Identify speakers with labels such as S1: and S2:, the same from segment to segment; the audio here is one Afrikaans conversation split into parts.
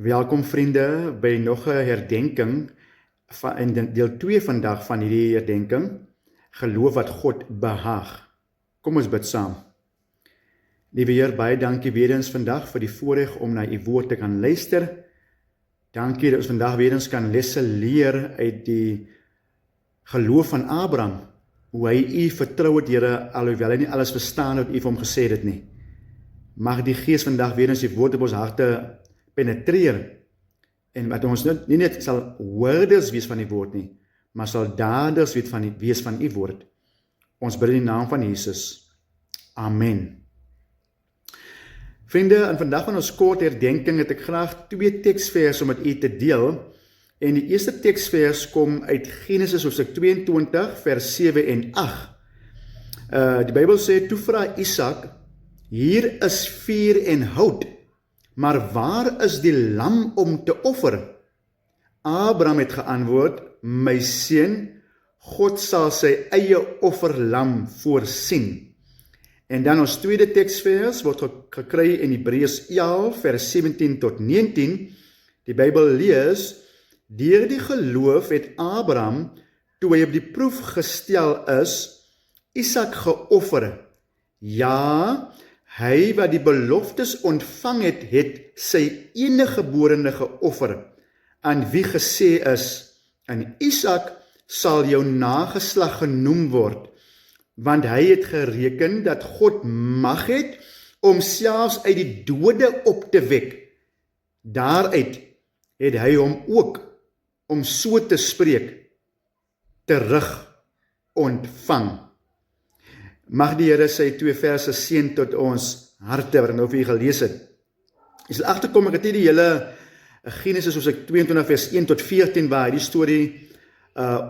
S1: Welkom vriende by nog 'n herdenking in deel 2 vandag van hierdie herdenking. Geloof wat God behaag. Kom ons bid saam. Liewe Heer, baie dankie weer eens vandag vir die voorreg om na u woord te kan luister. Dankie dat ons vandag weer eens kan lesse leer uit die geloof van Abraham, hoe hy u vertrou het, Here, alhoewel hy nie alles verstaan wat u vir hom gesê het nie. Mag die Gees vandag weer eens die woord op ons harte penetreer, en wat ons nie net sal hoorders wees van die woord nie, maar sal daders wees van die woord. Ons bid in die naam van Jesus. Amen. Vriende, en vandag van ons kort herdenking het ek graag 2 teksvers om met u te deel, en die eerste teksvers kom uit Genesis hoofstuk 22 vers 7 en 8. Die Bybel sê, toe vra Isak, hier is vuur en hout, maar waar is die lam om te offer? Abraham het geantwoord, my seun, God sal sy eie offerlam voorsien. En dan ons tweede teksvers word gekry in Hebreërs 11 vers 17 tot 19. Die Bybel lees, deur die geloof het Abraham, toe hy op die proef gestel is, Isak geoffer. Ja, hy wat die beloftes ontvang het, het sy eniggeborene geoffer, aan wie gesê is, en Isak sal jou nageslag genoem word, want hy het gereken dat God mag het, om selfs uit die dode op te wek. Daaruit het hy hom ook, om so te spreek, terug ontvang. Mag die Here sy 2 verse seën tot ons harte, wat ek nou vir u gelees het. Jy sal agterkom, ek het nie die hele Genesis hoofstuk 22 vers 1 tot 14 waar die storie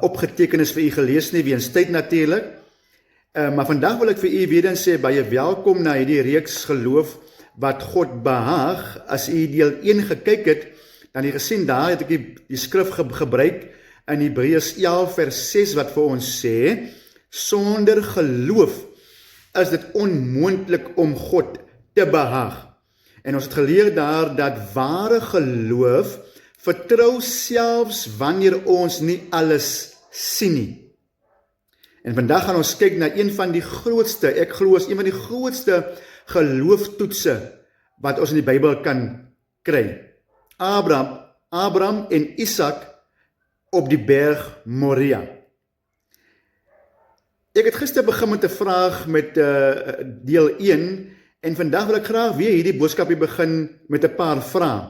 S1: opgeteken is vir u gelees nie, weens tyd natuurlik. Maar vandag wil ek vir u weer eens sê, baie welkom na hierdie reeks geloof wat God behaag. As u deel 1 gekyk het, dan het jy gesien, daar het ek die skrif gebruik in Hebreërs 11 vers 6 wat vir ons sê, sonder geloof is dit onmoontlik om God te behaag. En ons het geleer daar dat ware geloof vertrou selfs wanneer ons nie alles sien nie. En vandag gaan ons kyk na een van die grootste, ek glo is een van die grootste gelooftoetse wat ons in die Bybel kan kry. Abraham en Isak op die berg Moria. Ek het gister begin met 'n vraag met deel 1, en vandag wil ek graag weer hierdie boodskapie begin met 'n paar vrae.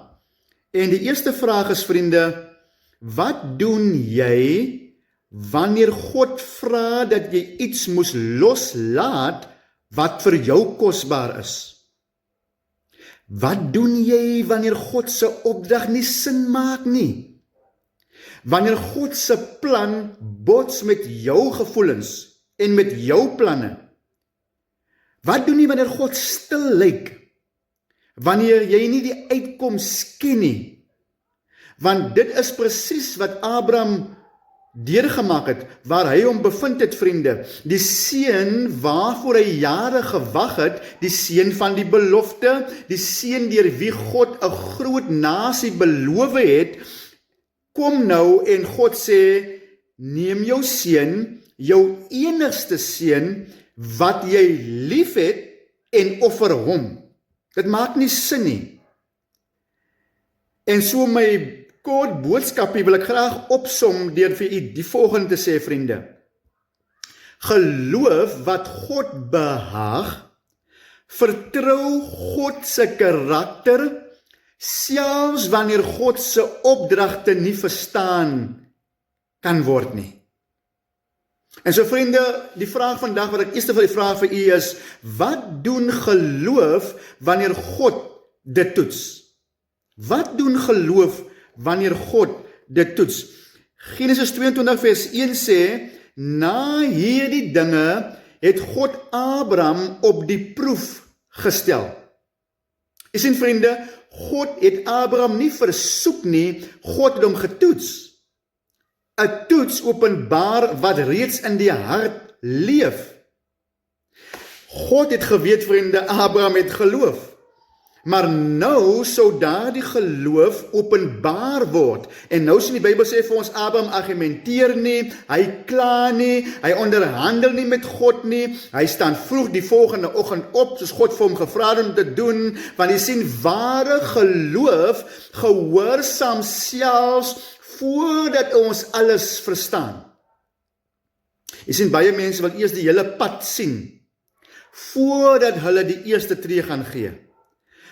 S1: En die eerste vraag is, vriende, wat doen jy wanneer God vra dat jy iets moes loslaat wat vir jou kosbaar is? Wat doen jy wanneer God se opdrag nie sin maak nie? Wanneer God se plan bots met jou gevoelens en met jou planne? Wat doen jy wanneer God stil lyk? Wanneer jy nie die uitkoms ken nie? Want dit is presies wat Abraham deurgemaak het, waar hy hom bevind het, vriende. Die seun waarvoor hy jare gewag het, die seun van die belofte, die seun deur wie God 'n groot nasie beloof het, kom nou en God sê, neem jou seun, jou enigste seun, wat jy lief het, en offer hom. Dit maak nie sin nie. En so my kort boodskapie wil ek graag opsom deur vir u die volgende te sê, vriende. Geloof wat God behaag, vertrou God se karakter, selfs wanneer God se opdragte nie verstaan kan word nie. En so vriende, die vraag vandag wat ek eerste wil vra vir u is, wat doen geloof wanneer God dit toets? Wat doen geloof wanneer God dit toets? Genesis 22 vers 1 sê, na hierdie dinge het God Abraham op die proef gestel. Jy sien vriende, God het Abraham nie versoek nie, God het hom getoets. 'n Toets openbaar wat reeds in die hart leef. God het geweet, vriende, Abraham het geloof. Maar nou sou daardie geloof openbaar word. En nou sien die Bybel sê vir ons, Abraham argumenteer nie, hy kla nie, hy onderhandel nie met God nie, hy staan vroeg die volgende oggend op, soos God vir hom gevra het om te doen, want jy sien, ware geloof gehoorsaam selfs voordat ons alles verstaan. Jy sien, baie mense wil eers die hele pad sien, voordat hulle die eerste tree gaan gee.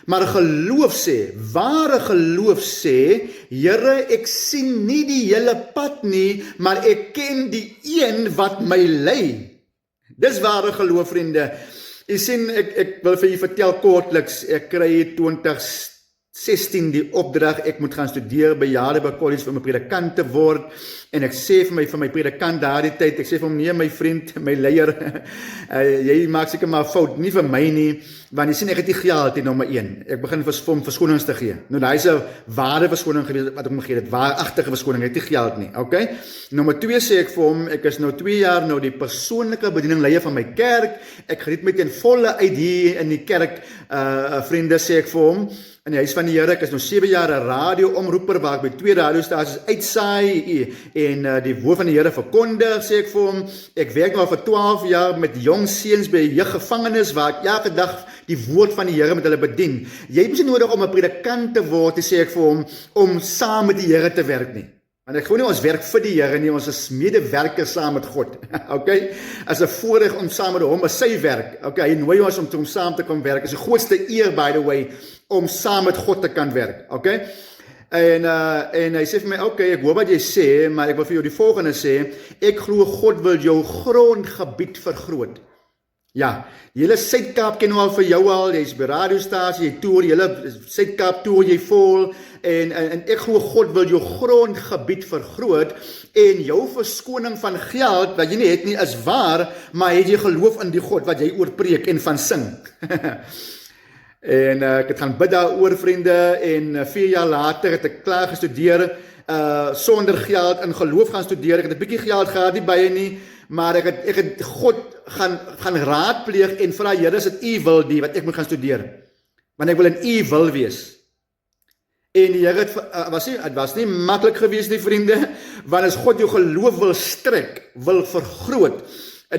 S1: Maar geloof sê, ware geloof sê, Here, ek sien nie die hele pad nie, maar ek ken die een wat my lei. Dis ware geloof, vriende. Jy sien, ek wil vir julle vertel kortliks, ek kry 2016 die opdrag, ek moet gaan studeer by Jadeburg College vir my predikant te word, en ek sê vir my predikant daardie tyd, ek sê vir hom, nee my vriend, my leier, jy maak seker maar fout, nie vir my nie, want jy sien ek het nie geld in nommer 1, ek begin vir hom verskonings te gee, nou daar is 'n ware verskoning gewees, wat ek hom gegee het, waaragtige verskoning, ek het nie geld nie, okay, nommer 2 sê ek vir hom, ek is nou 2 jaar nou die persoonlike bediening leier van my kerk, ek geniet my ten volle uit hier in die kerk, vriende sê ek vir hom, in die huis van die Here, ek is nou 7 jaar 'n radio-omroeper waar ek by 2 radiostasies uitsaai en die woord van die Here verkondig, sê ek vir hom, ek werk nou vir 12 jaar met jong seuns by jeuggevangenis waar ek elke dag die woord van die Here met hulle bedien. Jy het nie nodig om 'n predikant te word, sê ek vir hom, om saam met die Here te werk nie. Want ek glo nie ons werk vir die Here nie, ons is medewerkers saam met God. Okay? As 'n voorreg om saam met hom, as sy werk. Okay, hy nooi ons om saam te kom werk. Is die grootste eer, by the way, om saam met God te kan werk. Okay? En hy sê vir my, okay, ek hoor wat jy sê, maar ek wil vir jou die volgende sê, ek glo God wil jou grondgebied vergroot. Ja, die hele Suid-Kaap ken nou al vir jou al, jy is by radiostasie, jy toer, die hele Suid-Kaap toer jy vol, en ek glo God wil jou grondgebied vergroot, en jou verskoning van geld, wat jy nie het nie, is waar, maar het jy geloof in die God, wat jy oorpreek en van sing. En ek het gaan bid daaroor, vriende, en 4 jaar later het ek klaar gestudeer, sonder geld, in geloof gaan studeer, ek het 'n bietjie geld gehad, nie baie nie, maar ek het God gaan raadpleeg en vra, Here, is dit U wil die, wat ek moet gaan studeer, want ek wil in U wil wees. En die Here het was nie maklik gewees nie, vriende, want as God jou geloof wil strek, wil vergroot,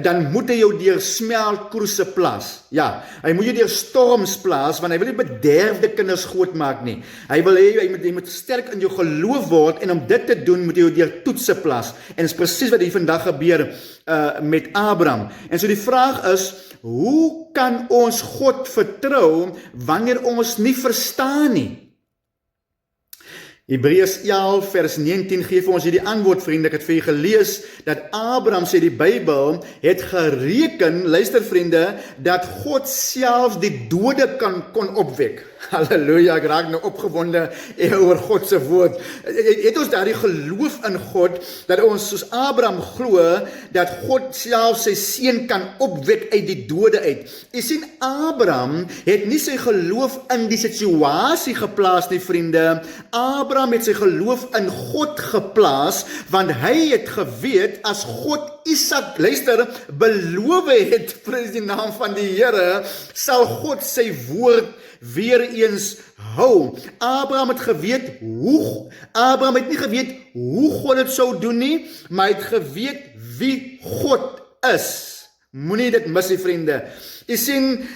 S1: dan moet hy jou deur smeltkroese plaas. Ja, hy moet jou deur storms plaas, want hy wil nie bederfde kinders groot maak nie. Hy wil hê, jy moet sterk in jou geloof word, en om dit te doen, moet jy jou deur toetse plaas. En dit is presies wat hier vandag gebeur met Abraham. En so die vraag is, hoe kan ons God vertrou, wanneer ons nie verstaan nie? Hebreërs 11 vers 19 gee vir ons hierdie antwoord, vriende, ek het vir julle gelees, dat Abraham, sê die Bybel, het gereken, luister vriende, dat God selfs die dode kon opwek. Halleluja, ek raak nou opgewonde oor God se woord. Het ons daardie geloof in God, dat ons soos Abraham glo, dat God self sy seun kan opwek uit die dode uit. Jy sien, Abraham het nie sy geloof in die situasie geplaas nie, vriende. Abraham het sy geloof in God geplaas, want hy het geweet, as God Isak, luister, beloof het, prys die naam van die Here, sal God sy woord weer eens hou. Abraham het nie geweet hoe God het sou doen nie, maar hy het geweet wie God is. Moenie dit mis, vriende. Jy sien,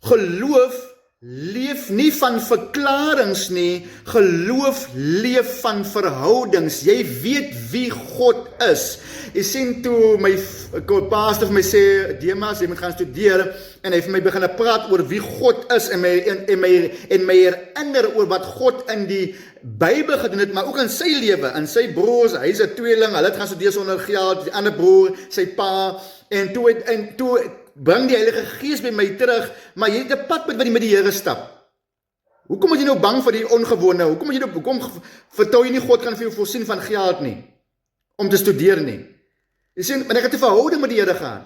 S1: geloof leef nie van verklarings nie, geloof leef van verhoudings. Jy weet wie God is. Jy sien, toe my pastor vir my sê, Demas, jy moet gaan studeer, en hy vir my begin praat oor wie God is, en my herinner oor wat God in die Bybel gedoen het, maar ook in sy lewe, in sy broers, hy is 'n tweeling, hulle het gaan studeer sonder geld, die ander broer, sy pa, en toe bring die Heilige Gees by my terug, maar jy het 'n pad met die Here stap. Hoekom is jy nou bang vir die ongewone? Hoekom vertrou jy nie God gaan vir jou voorsien van geld nie, om te studeer nie? Jy sien, maar ek het 'n verhouding met die Here gehad,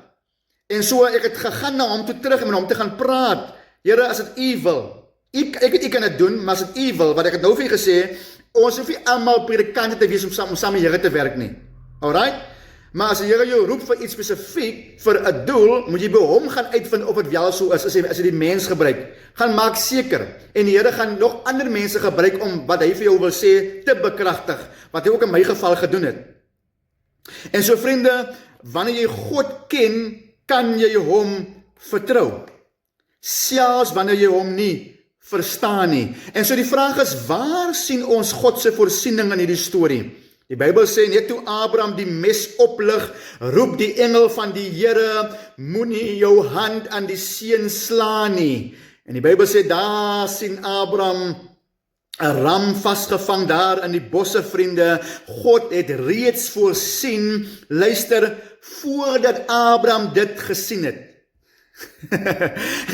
S1: en so ek het gegaan na hom toe terug, en met hom te gaan praat. Here, as dit U wil, ek kan dit doen, maar as dit U wil, wat ek het nou vir jy gesê, ons hoef nie almal predikante te wees om saam met die Here te werk nie. Alright? Maar as die Here jou roep vir iets spesifiek, vir 'n doel, moet jy by hom gaan uitvind of dit wel so is, as hy die mens gebruik. Gaan maak seker, en die Here gaan nog ander mense gebruik om wat hy vir jou wil sê, te bekragtig, wat hy ook in my geval gedoen het. En so vriende, wanneer jy God ken, kan jy hom vertrou. Selfs wanneer jy hom nie verstaan nie. En so die vraag is, waar sien ons God se voorsiening in hierdie storie? Die Bybel sê, net toe Abraham die mes oplig, roep die engel van die Here, moenie jou hand aan die seun slaan nie. En die Bybel sê, daar sien Abraham 'n ram vasgevang daar in die bosse, vriende. God het reeds voorsien, luister, voordat Abraham dit gesien het.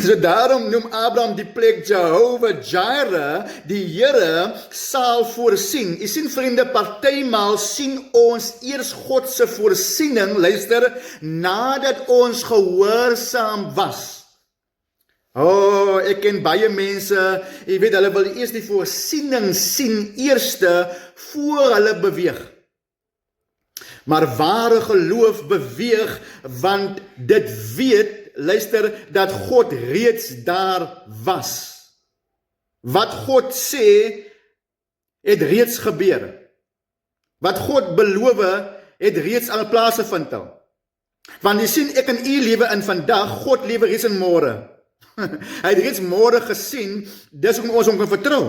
S1: So daarom noem Abraham die plek Jehovah Jireh, die Here sal voorsien. Jy sien vriende, partymaal sien ons eers God se voorsiening, luister, nadat ons gehoorsaam was. Ek ken baie mense, jy weet, hulle wil eers die voorsiening sien eerste, voor hulle beweeg. Maar ware geloof beweeg, want dit weet, luister, dat God reeds daar was. Wat God sê, het reeds gebeur. Wat God beloof, het reeds al plaasgevind al. Want jy sien, ek en u lewe in vandag, God lewe reeds in môre. Hy het reeds môre gesien, dis hoekom ons hom kan vertrou.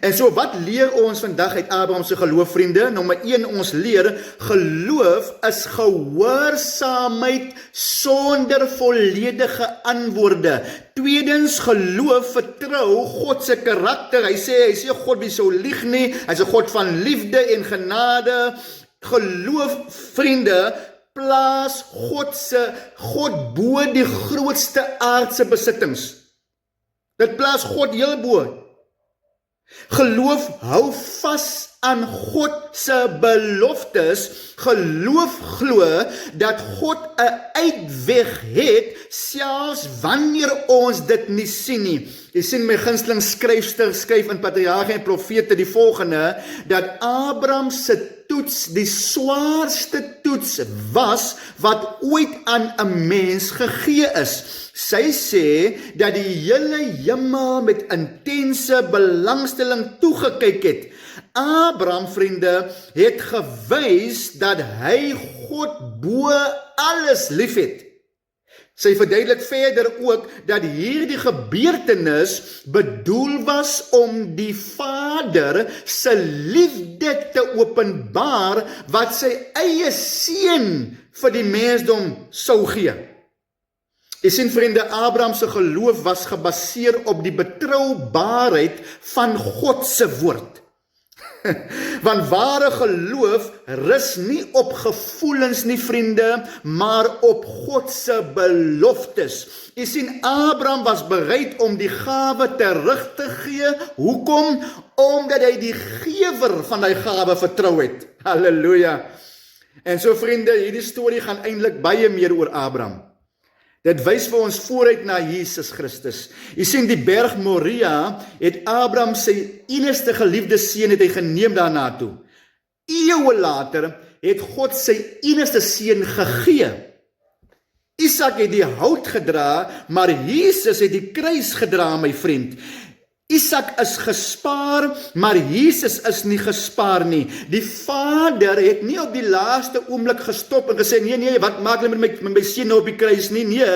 S1: En so wat leer ons vandag uit Abraham se geloof, vriende? Nommer 1, ons leer, geloof is gehoorsaamheid sonder volledige antwoorde. Tweedens, geloof vertrou God se karakter. Hy sê God wie sou lieg nie, hy's 'n God van liefde en genade. Geloof, vriende, plaas God bo die grootste aardse besittings. Dit plaas God heel bo. Geloof hou vas aan God se beloftes. Geloof glo dat God 'n uitweg het, selfs wanneer ons dit nie sien nie. Jy sien, my gunsteling skryfster skryf in Patriarge en Profete die volgende, dat Abraham se toets die swaarste toets was wat ooit aan 'n mens gegee is. Sy sê dat die hele hemel met intense belangstelling toegekyk het. Abraham, vriende, het gewys dat hy God bo alles liefhet. Sy verduidelik verder ook dat hierdie gebeurtenis bedoel was om die Vader se liefde te openbaar wat sy eie seun vir die mensdom sou gee. Jy sien, vriende, Abraham se geloof was gebaseer op die betroubaarheid van God se woord. Want ware geloof rus nie op gevoelens nie, vriende, maar op God se beloftes. Jy sien, Abraham was bereid om die gawe terug te gee. Hoekom? Omdat hy die gewer van die gawe vertrou het. Halleluja. En so, vriende, hierdie storie gaan eintlik baie meer oor Abraham. Dit wys vir ons vooruit na Jesus Christus. Jy sien, die berg Moria het Abraham sy enigste geliefde seun het hy geneem daarna toe. Eeue later het God sy enigste seun gegee. Isak het die hout gedra, maar Jesus het die kruis gedra, my vriend. Isak is gespaar, maar Jesus is nie gespaar nie. Die Vader het nie op die laaste oomblik gestop en gesê, nee, wat maak hulle met my seun nou op die kruis nie? Nee,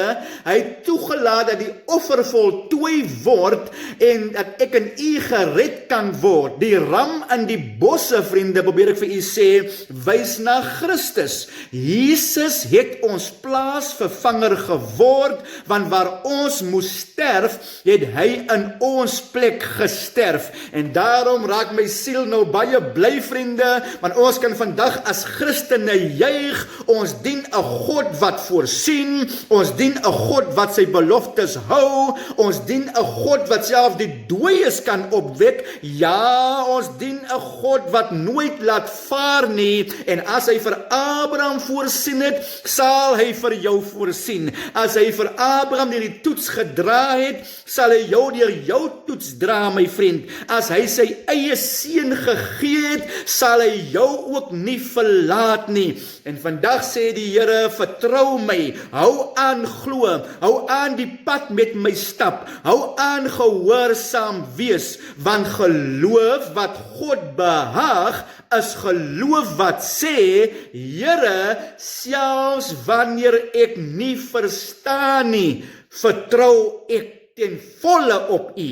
S1: hy het toegelaat dat die offer voltooi word en dat ek en u gered kan word. Die ram in die bosse, vriende, probeer ek vir u sê, wys na Christus. Jesus het ons plaasvervanger geword, want waar ons moes sterf, het hy in ons plek gesterf. En daarom raak my siel nou baie bly, vriende, want ons kan vandag as Christene juig. Ons dien 'n God wat voorsien, ons dien 'n God wat sy beloftes hou, ons dien 'n God wat self die dooies kan opwek. Ja, ons dien 'n God wat nooit laat vaar nie, en as hy vir Abraham voorsien het, sal hy vir jou voorsien. As hy vir Abraham die toets gedra het, sal hy jou deur jou toets diens dra, my vriend. As hy sy eie seun gegee het, sal hy jou ook nie verlaat nie. En vandag sê die Here, vertrou my, hou aan glo, hou aan die pad met my stap, hou aan gehoorsaam wees, want geloof wat God behaag, is geloof wat sê, Here, selfs wanneer ek nie verstaan nie, vertrou ek ten volle op U.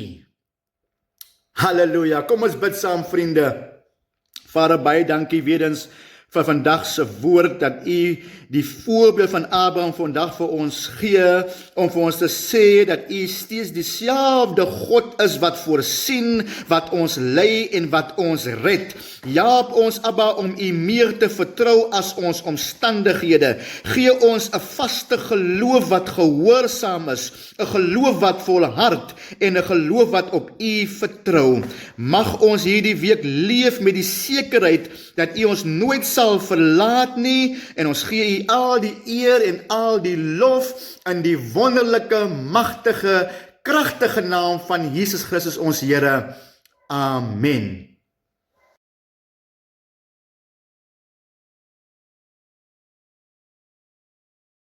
S1: Halleluja, kom ons bid saam, vriende. Vader, baie dankie weer eens vir vandag se woord, dat U die voorbeeld van Abraham vandag vir ons gee, om vir ons te sê dat U steeds dieselfde God is wat voorsien, wat ons lei en wat ons red. Help ons, Abba, om U meer te vertrou as ons omstandighede. Gee ons 'n vaste geloof wat gehoorsaam is, 'n geloof wat volhard en 'n geloof wat op U vertrou. Mag ons hierdie week leef met die sekerheid dat U ons nooit sal verlaat nie, en ons gee U al die eer en al die lof in die wonderlike, magtige, kragtige naam van Jesus Christus ons Here. Amen.